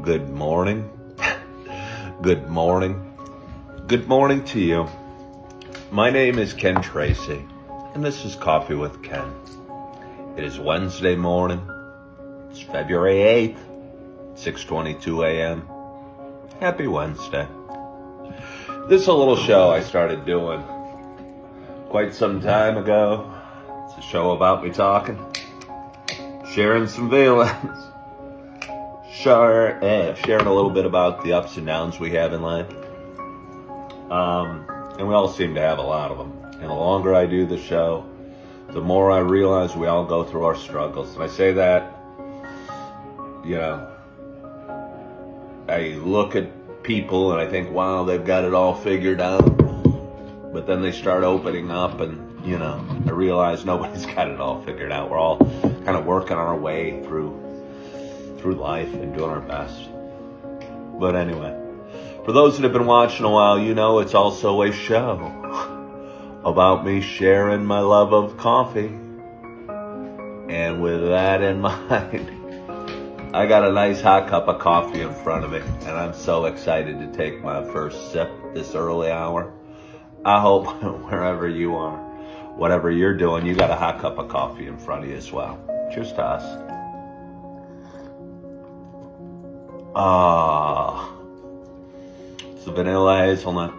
Good morning. Good morning. Good morning to you. My name is Ken Tracy, and this is Coffee with Ken. It is Wednesday morning. It's February 8th, 6:22 a.m. Happy Wednesday. This is a little show I started doing quite some time ago. It's a show about me talking, sharing some feelings. Sharing a little bit about the ups and downs we have in life. And we all seem to have a lot of them. And the longer I do the show, the more I realize we all go through our struggles. And I say that, I look at people and I think, wow, they've got it all figured out. But then they start opening up and, I realize nobody's got it all figured out. We're all kind of working our way through life and doing our best. But anyway, for those that have been watching a while, it's also a show about me sharing my love of coffee. And with that in mind, I got a nice hot cup of coffee in front of me, and I'm so excited to take my first sip this early hour. I hope wherever you are, whatever you're doing, you got a hot cup of coffee in front of you as well. Cheers to us. It's a vanilla hazelnut.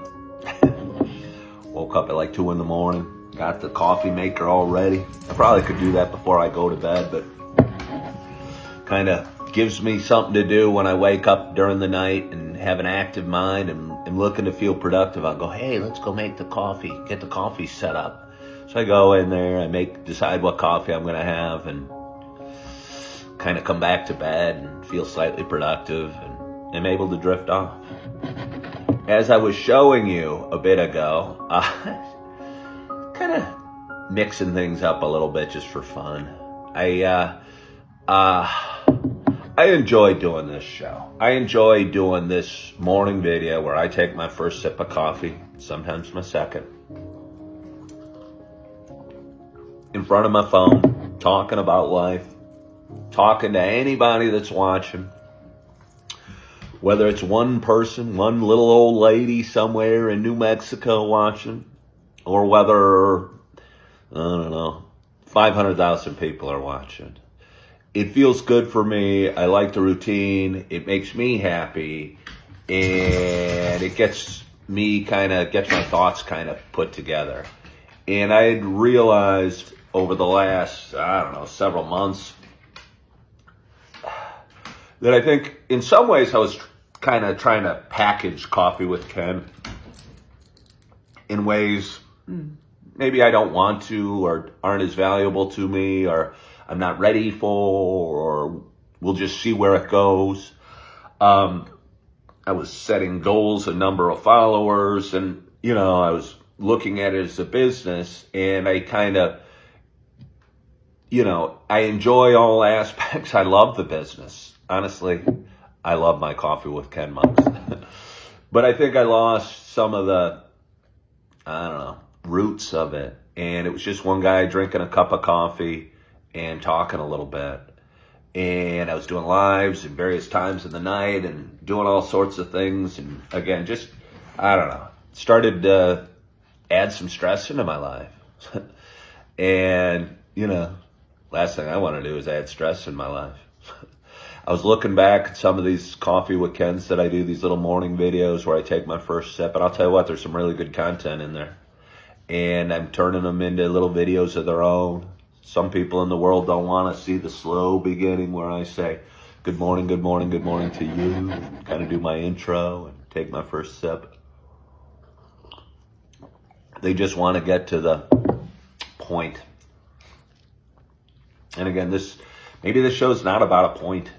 Woke up at like 2 in the morning. Got the coffee maker all ready. I probably could do that before I go to bed, but kind of gives me something to do when I wake up during the night and have an active mind and am looking to feel productive. I'll go, hey, let's go make the coffee, get the coffee set up. So I go in there, I decide what coffee I'm going to have, and kind of come back to bed and feel slightly productive and am able to drift off. As I was showing you a bit ago, kind of mixing things up a little bit just for fun. I enjoy doing this show. I enjoy doing this morning video where I take my first sip of coffee, sometimes my second, in front of my phone, talking about life, talking to anybody that's watching, whether it's one person, one little old lady somewhere in New Mexico watching, or whether, 500,000 people are watching. It feels good for me. I like the routine. It makes me happy, and it gets my thoughts kind of put together. And I had realized over the last, several months, that I think in some ways I was kind of trying to package Coffee with Ken in ways maybe I don't want to, or aren't as valuable to me, or I'm not ready for, or we'll just see where it goes. I was setting goals, a number of followers, and, I was looking at it as a business, and I kind of, I enjoy all aspects. I love the business. Honestly, I love my Coffee with Ken mugs. But I think I lost some of the, roots of it. And it was just one guy drinking a cup of coffee and talking a little bit. And I was doing lives at various times in the night and doing all sorts of things. And again, just, started to add some stress into my life. And, last thing I want to do is add stress in my life. I was looking back at some of these Coffee with Kens that I do, these little morning videos where I take my first sip, and I'll tell you what, there's some really good content in there. And I'm turning them into little videos of their own. Some people in the world don't want to see the slow beginning where I say, good morning, good morning, good morning to you, kind of do my intro and take my first sip. They just want to get to the point. And again, maybe this show's not about a point.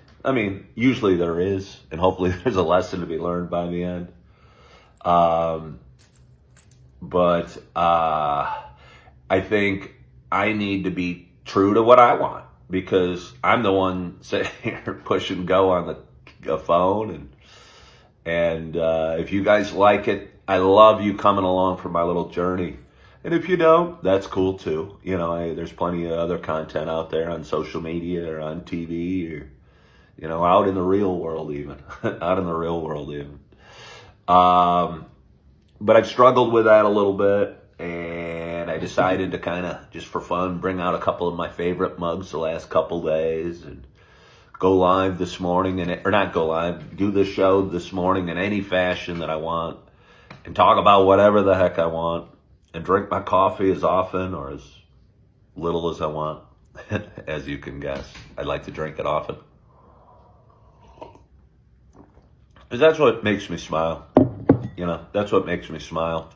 Usually there is, and hopefully there's a lesson to be learned by the end. But I think I need to be true to what I want, because I'm the one sitting here pushing go on the phone. And if you guys like it, I love you coming along for my little journey. And if you don't, that's cool too. There's plenty of other content out there on social media or on TV or out in the real world even. Out in the real world even. But I've struggled with that a little bit, and I decided to kind of, just for fun, bring out a couple of my favorite mugs the last couple days and go live this morning, or not go live, do the show this morning in any fashion that I want and talk about whatever the heck I want and drink my coffee as often or as little as I want. As you can guess, I like to drink it often. Because that's what makes me smile. That's what makes me smile.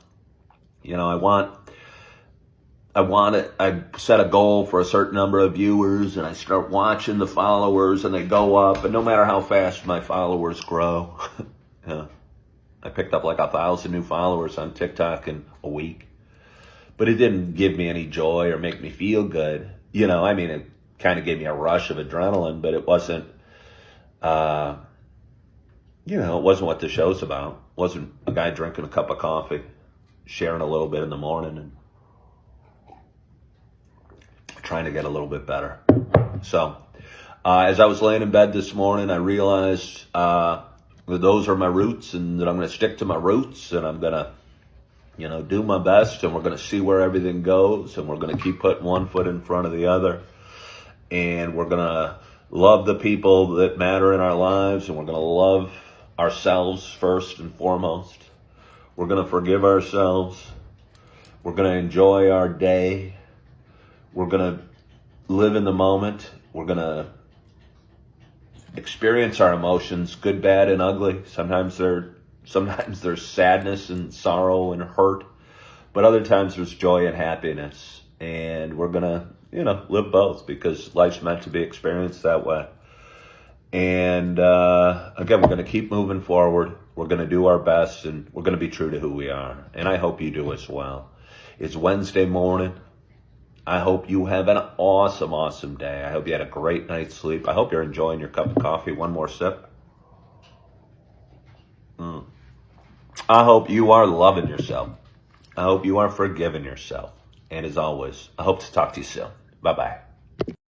I set a goal for a certain number of viewers, and I start watching the followers, and they go up, and no matter how fast my followers grow, I picked up like 1,000 new followers on TikTok in a week, but it didn't give me any joy or make me feel good. It kind of gave me a rush of adrenaline, but it wasn't, it wasn't what the show's about. It wasn't a guy drinking a cup of coffee, sharing a little bit in the morning, and trying to get a little bit better. So, as I was laying in bed this morning, I realized that those are my roots, and that I'm going to stick to my roots, and I'm going to, do my best, and we're going to see where everything goes, and we're going to keep putting one foot in front of the other, and we're going to love the people that matter in our lives, and we're going to love ourselves first and foremost. We're going to forgive ourselves. We're going to enjoy our day. We're going to live in the moment. We're going to experience our emotions, good, bad, and ugly. Sometimes there's sadness and sorrow and hurt, but other times there's joy and happiness. And we're going to, live both, because life's meant to be experienced that way. And again, we're going to keep moving forward. We're going to do our best, and we're going to be true to who we are. And I hope you do as well. It's Wednesday morning. I hope you have an awesome, awesome day. I hope you had a great night's sleep. I hope you're enjoying your cup of coffee. One more sip. I hope you are loving yourself. I hope you are forgiving yourself. And as always, I hope to talk to you soon. Bye-bye.